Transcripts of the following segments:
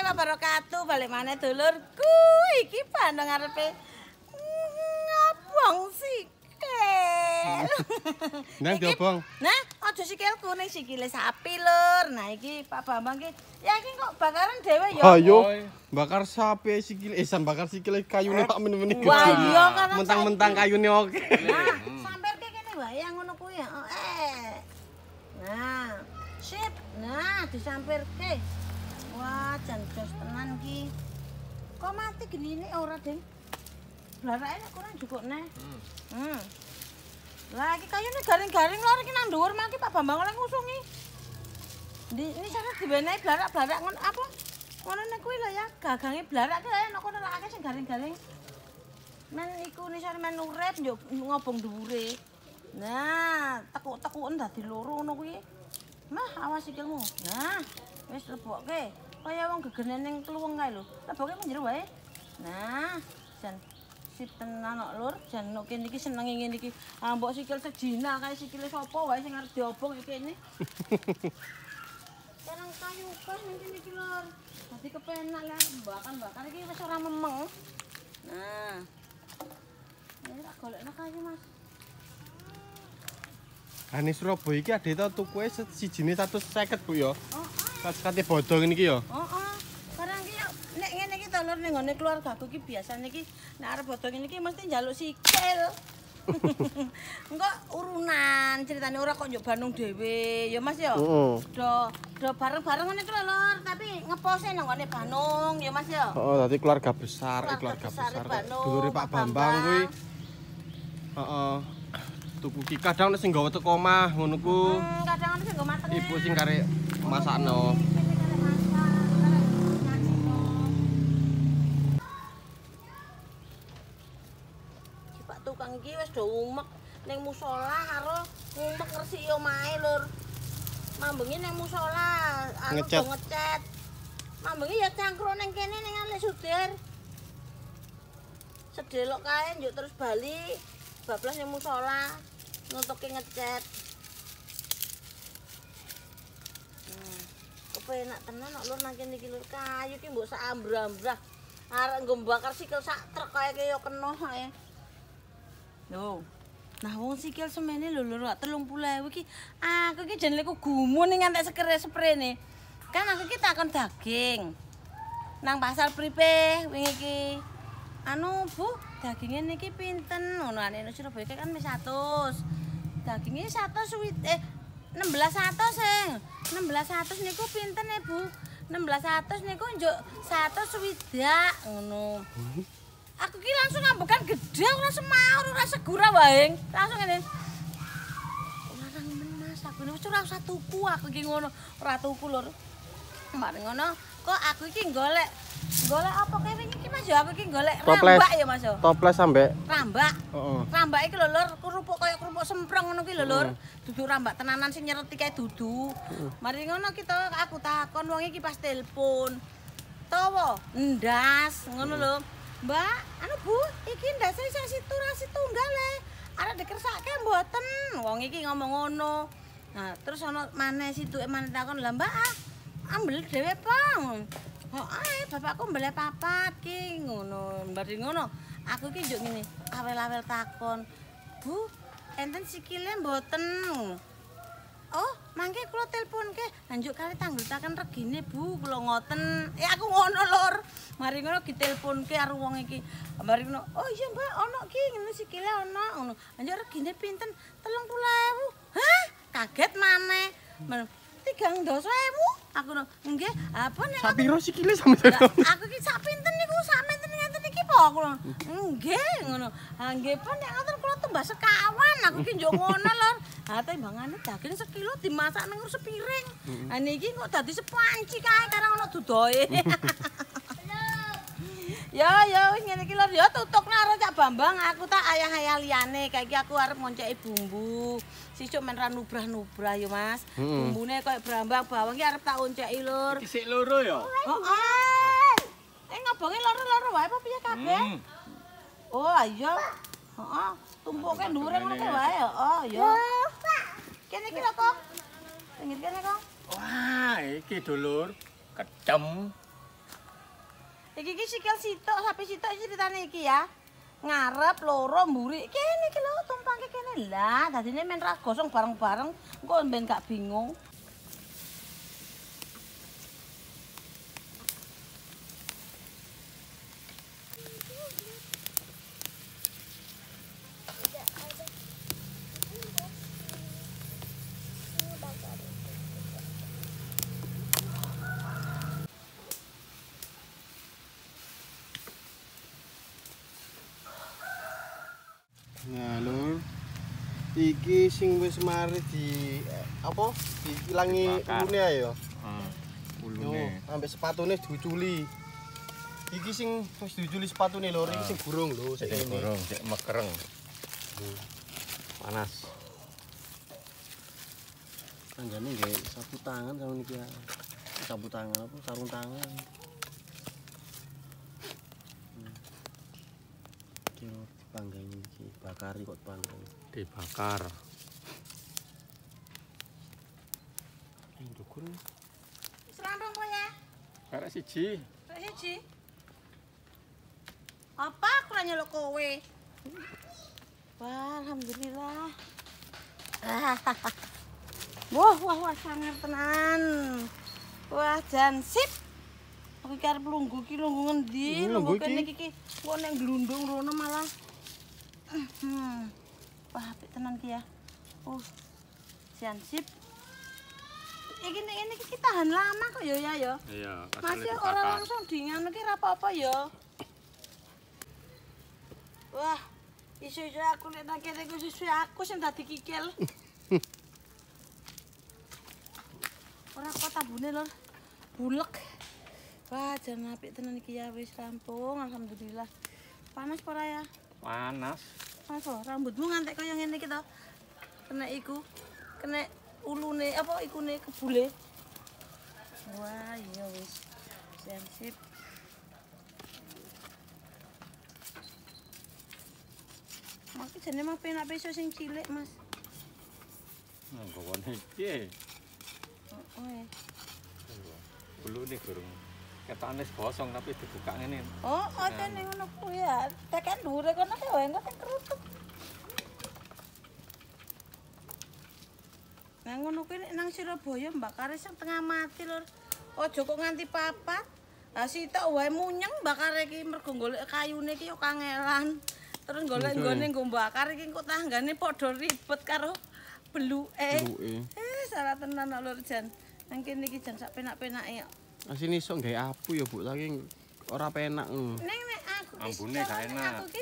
wabarakatuh. Balik maneh dulurku. Iki bandeng arepe ngobong sikil. Nang diobong. Nah, aja sikilku ning sikile sapi, Lur. Nah, iki Pak Bambang ki. Ya iki kok bakaran dhewe ya. Ayo. Bakar sapi sikile, bakar sikile kayune tak men-men iki. Wah, iya kan. Mentang-mentang kayune oke. Nah, samperke kene wae ngono kuwi. Nah, sip. Nah, disampirke. Wah, jan jos tenan ki. Kok mati genine ora, Ding? Blarake nek kurang cukup neh. Lah iki kayune garing-garing lho iki nang dhuwur maki Pak Bambang oleh ngusungi. Ini sana diwenehi blarak-blarak ngono apa? Ngono nek kuwi lho ya, gagange blarak ki enak kono lakake sing garing-garing. Men iku nisane men urip yo ngobong dhuwure. Nah, tekuk-tekuken dadi loro ngono kuwi. Mah, awas sikilmu. Nah, wis lebokke. Kaya wong gegenen ning kluweng kae lho. Lebokke menjero wae. Nah, jan sip tenan kok Lur, jan nek kene iki senenge ngene iki. Ah mbok sikil sejina kae sikile sapa wae sing arep diobong iki kene. Karang kayu kas ning kene iki Lur. Dadi kepenak lah bakar iki wis ora memeng. Nah. Ini tak golekno kayu, Mas. Ane Surabaya iki ade ta tukuke sijine 150, Bu ya. Kate bodho ngene iki ya. Heeh. Barang iki nek ngene iki to Lur ning gone keluargaku iki biasane iki nek arep bodho ngene iki mesti njaluk sikil. Engko urunan ceritane ora kok njuk Bandung dhewe ya Mas ya. Do bareng-bareng ngene iki lho Lur, tapi ngepose nang gone Bandung ya Mas ya. Heeh, dadi keluarga besar, keluarga besar. Dulure Pak Bambang kuwi. Heeh. Tuku ki kadang nek sing nggawa teko omah ngono ku. Kadang ana sing nggo mateng. Ibu sing karek masakno. Pak tukang iki wis do umek ning musala karo ngumek ngresiki omahe Lur. Mambengi ning musala anu ngecat. Mambengi ya cangkruk ning kene ning Alik Sudir. Sedelok kae njuk terus bali bablas ning musala nutuke ngecat. Kepenak tenan kok Lur nang kene iki Lur. Kayu ki mbok sak ambrah-ambrah. Arek nggo bakar sikil sak truk kae kaya kena kae. Lho. Nah wong sikil semene lho Lur 30.000 iki. Aku iki jenenge gumun ning entek sprene. Kan aku iki takon daging. Nang pasar pripe wingi iki. Anu Bu, daginge niki pinten? Ngono ane Surabaya kan wis 100. Daginge 16.100 sing. 16.100 niku pinten e Bu? 16.100 niku njuk 160 ngono. Aku ki langsung ngambekan gede ora semaur ora segura wae. Langsung ngene. Ora nemen Mas, aku wis ora usah tuku aku ki ngono. Ora tuku Lur. Mari ngono, kok aku iki golek apa kae wingi iki Mas ya aku iki golek rambak ya Mas ya. Toples sampe rambak. Heeh. Rambak iki lho Lur, kerupuk kaya kerupuk semprong ngono ki lho Lur. Dudu rambak tenanan sing nyereti kae dudu. Mari ngono kita aku takon wong iki pas telepon. Tawa, ndas ngono lho. Mbak, anu Bu, iki ndase sesi turasi tunggal e. Arek dikersake mboten. Wong iki ngomong ngono. Nah, terus ana maneh situke maneh takon, "Lah Mbak, ambil dhewe Pang." Heeh, bapakku mbeleh papat ki ngono. Mari ngono, aku ki njuk ngene, awel-awel takon. "Bu, enten sikile mboten?" "Oh, mangke kula teleponke. Lanjut kali tanggel-taken regine, Bu, kula ngoten." Aku ngono Lur. Mari ngono diteleponke karo wong iki. Mari ngono, "Oh iya Mbak, ono ki ngene sikile ono." Ngono. Lanjut regine pinten? 30.000. Hah? Kaget maneh. 30.000? Aku no, nggih, apa nek sapiro sikile sampe. Aku ki sak pinten niku, sak menten ngenten iki po aku. Nggih, ngono. Ha nggih pun nek ngoten kula tembah sekawan, aku ki njuk ngono Lur. Ha timbangane daging sekilo dimasak nang sepiring. Ha niki kok dadi sepanci kae karang ono dudoe. Ya wis ngene iki Lur, ya tutuk karo Cak Bambang, aku tak ayah-ayah liyane, kayak iki aku arep ngonceki bumbu. Sisuk men ra nubrah-nubrah ya Mas. Bumbune koyo brambang bawang iki arep tak onceki Lur. Iki sik loro ya? Heeh. Ngobonge loro-loro wae apa piye kabeh? Oh iya. Heeh, tumpuke dhuwure ngono wae. Oh ya. Kene iki lho Kok. Pinggir kene Kok. Wah, iki dulur kedem. Iki sikil sitok, sapi sitok ceritane iki ya. Ngarep loro mburi. Kene iki lho tumpangke kene. Lah, dadine men ra gosong bareng-bareng, engko ben gak bingung. Nah, Lur. Iki sing wis mari di apa? Diilangi ulune ya. Ulune. Ambek sepatune diuculi. Iki sing wis diuculi sepatune lho, iki sing burung lho, sik ngene. Burung, sik mekereng. Panas. Tanggane nggih sapu tangan sama niki ya. Sapu tangan apa sarung tangan. Kira dipanggang iki, bakari kok dipanggang. Dibakar. Ing dukur. Serampung kok ya? Karek siji. Rek siji. Apa aku ra nyeluk kowe? Wah, alhamdulillah. Wah, sangar tenan. Wah, jan sip. Aku iki arep lungguh ki lungguh ngendi? Lungguh kene iki. Kok nek glundung rono malah. Wah, apik tenan ki ya. Jan sip. Iki nek ngene iki tahan lama kok ya ya. Iya, Masih ora langsung dinganu ki ra apa-apa ya. Wah, isu-isu aku nek nang kene iku isu aku sing dadi kikil. Ora kok tambune lur. Bulek. Wah, jan apik tenan iki ya wis rampung alhamdulillah. Panas apa ora ya? Panas. Panas lho, rambutmu ngantek kaya ngene iki to. Kena iku, kena ulune apa ikune kebule. Wah, iya wis. Sip. Maki jane mah penak peso sing cilik, Mas. Nah, gawone piye? Oh. Bulune gurung. Ketane gosong tapi dibuka ngene. Oh, tene ngono kuwi ya. Tekan dhuwure kono ki wae engko kerutuk. Nah ngono kuwi nek nang Surabaya mbakare sing tengah mati lur. Aja kok nganti papat. Lah sitok wae munyeng mbakare iki mergo golek kayune iki yo kangelan. Terus golek nggone nggo bakar iki kok tanggane padha ribet karo beluke. Salah tenan lur jan. Nang kene iki jan sak penak-penake kok. Asine iso gawe apu ya, Bu, saking ora penak ngono. Ning nek aku Ambune gak enak. Aku ki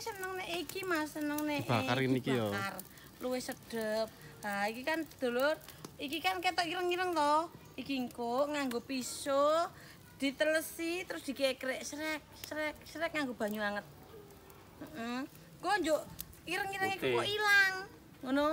seneng nek iki Mas, seneng nek Dibakar niki ya. Luwih sedep. Nah, iki kan dulur, iki kan ketok ireng-ireng to. Iki engko nganggo pisau ditelesi terus dikekrek srek nganggo banyu anget. Kok njuk ireng-irenge kok ilang. Ngono.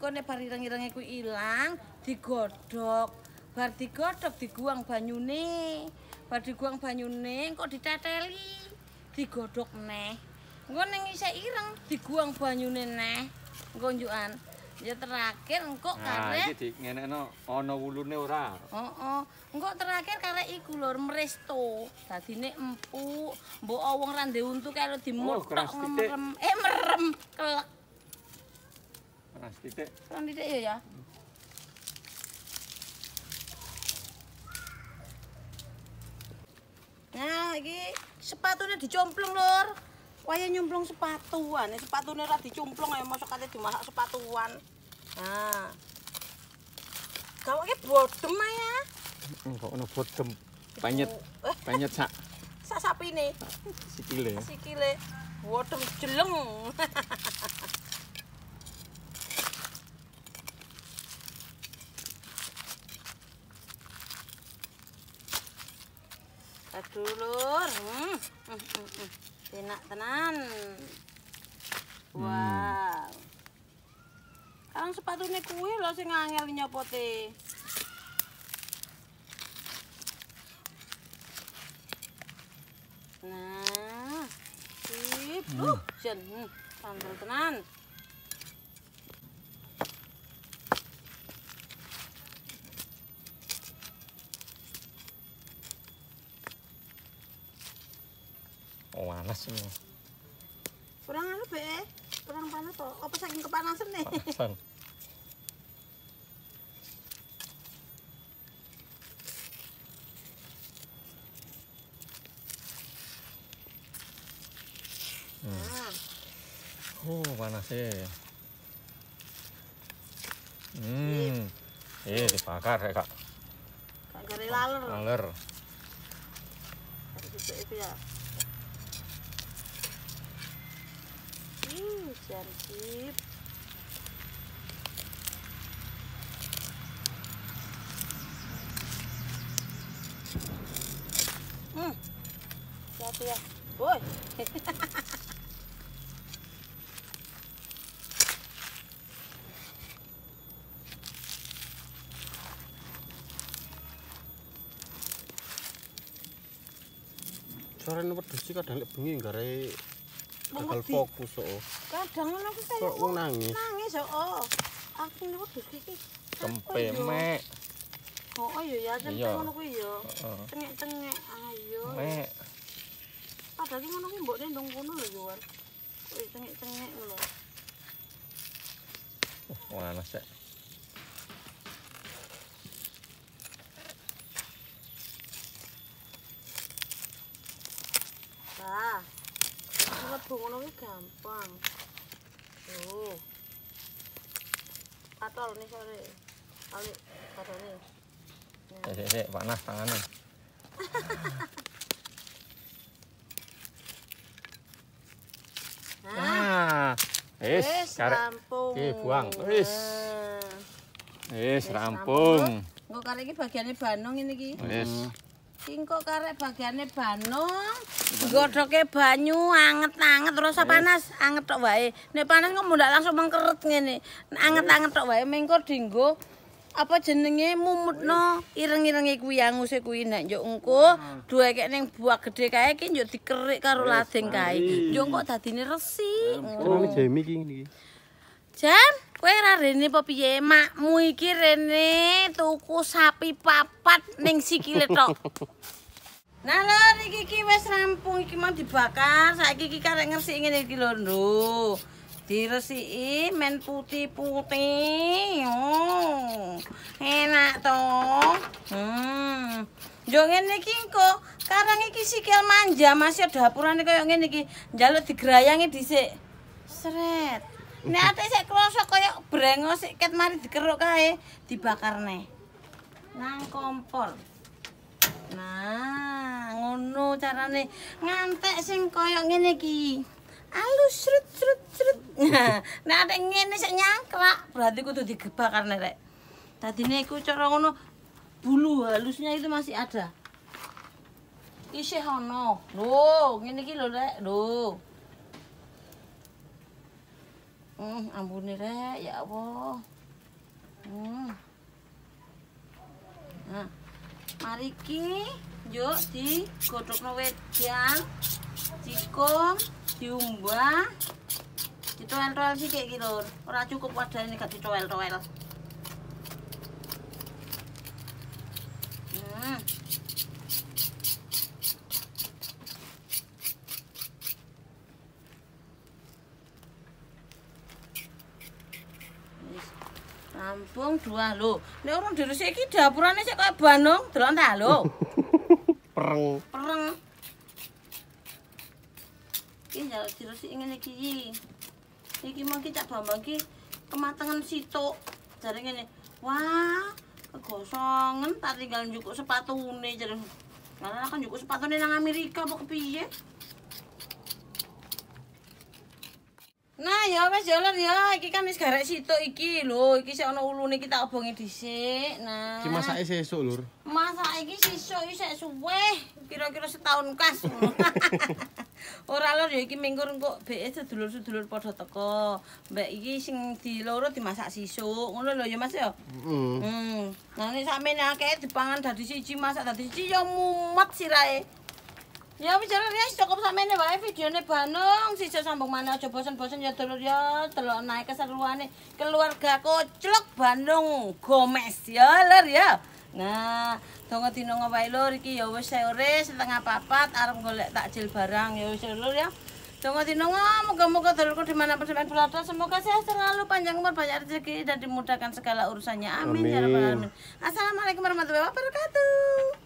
Kok nek bar ireng-irenge kuwi ilang, digodhog. Bar digodhog diguang banyune. Bar diguang banyune kok diteteli. Digodhog neh. Engko ning isih ireng diguang banyune neh. Engko njukan. Ya terakhir engko karek. Nah, iki ngenekno ana wulune ora. Heeh. Engko terakhir karek iku lur mresto. Dadine empuk, mbok wong ra ndek untu karo dimuthok merem. Merem kelek. Keras titik. Kan titik ya. Nah, iki sepatune dicomplung, Lur. Waya nyumplung sepatuan, sepatune ora dicumplung ayo mosok kate dimasak sepatuan. Nah. Gawake bodhem ya. Kok ono bodhem. Penyet sak sapine. Sikile. Sikile bodhem jeleng. Aduh lur, enak tenan. Wow. Kan sepatune kuwi lho sing angel nyopote. Nah, sip. Jen, sambel tenan. Oh, panas ini. Kurang anu be. Kurang panas to. Apa saking kepanasan nih? Panasan. Nah. Oh, panasnya. Dibakar ya, Kak. Gak gare laler. Laler. Itu ya. Jancip. Satu ya. Woi. Suarane wedhus iki kadang lek bengi gare gagal fokus kok. Kadang ngono ku kaya Kok wong nangis. nangis kok. Aku ini wedhus iki. Cempemek. Oh iya ya, cempe Iya. ngono kuwi ya. Heeh. Cengek-cengek ayo. Mek. Padahal ki ngono kuwi mbok ndong kono lho yo. Kok cengek-cengek ngono. Panas ya. Nah. Mlebu ngono kuwi gampang. Tuh. Atol nih sore. Ali, katone. Sik, panas tangannya. Nah, karek. rampung. Oke, buang. Rampung. Engko karek iki bagiane banung ini iki. Wis. Iki engko karek bagiane banung. Godhoke banyu anget-anget rasa panas, anget tok wae. Nek panas kok mundak langsung mengkeret ngene. Anget-anget tok wae mengko dienggo apa jenenge mumutno ireng-irenge kuwi anguse kuwi nek njuk engko duweke ning buah gedhe kae iki njuk dikerik karo lading kae. Njuk kok dadine resik. Jenenge Jemi iki ngene iki. Jan, kowe ora rene apa piye? Makmu iki rene tuku sapi papat ning sikile tok. Nah lho iki wis rampung iki mau dibakar. Saiki iki karek ngresiki ngene iki lho, Nduk. Diresiki men putih-putih. Oh. Enak to. Yo ngene iki engko karang iki sikil manja masih dapurane kaya ngene iki. Njaluk digrayangi dhisik. Sret. Nek ate sik krasa kaya brengos sik ket mari dikeruk kae, dibakarne. Nang kompor. Nah, ngono carane ngantek sing kaya ngene iki. Alus srut. Nah, nek ate ngene sik nyangkrak, berarti kudu dibakarne rek. Dadine iku cara ngono bulu halusnya itu masih ada. Isih ono. Lho, ngene iki lho rek, lho. Ampune rek, ya Allah. Nah, mari iki yuk digodhogno wedang, dikum, diumbah, ditoel-toel sithik iki lho. Ora cukup wadane gak ditoel-toel. Rampung dua lho. Nek urung diresiki iki dapurane sik kaya Bandung, delok ta lho. Pereng. Iki njaluk diresiki ngene iki. Iki mengki Cak Bambang iki kematangan situk. Jare ngene. Wah, kegosongen tak tinggal njukuk sepatune jare. Malah kan njukuk sepatune nang Amerika apa kepiye? Nah ya wis ya lur ya, iki kan wis garek situk iki lho, iki sik ana ulune iki tak obongi dhisik. Nah. Iki masake sesuk, Lur. Masak iki sesuk iki sik suwe, kira-kira setahun kas. Ora lur ya iki minggur engko beke sedulur-sedulur padha teko. Mbak iki sing di loro dimasak sesuk, ngono lho ya Mas ya. Nah nek sampeyan akeh dipangan dadi siji masak dadi siji ya mumet sirahe. Ya wis lur ya cukup sampeyan wae videone Banung, sisa sambung maneh aja bosen-bosen ya dulur ya, delok naik keseruane keluarga Koclok Bandung Gomes ya lur ya. Nah, donga dina wae lur iki ya wis sore setengah 4 arep golek takjil barang ya wis lur ya. Donga dina moga-moga dulurku dimanapun sampean berada semoga sehat selalu, panjang umur, banyak rezeki dan dimudahkan segala urusannya. Amin ya rabbal alamin. Assalamualaikum warahmatullahi wabarakatuh.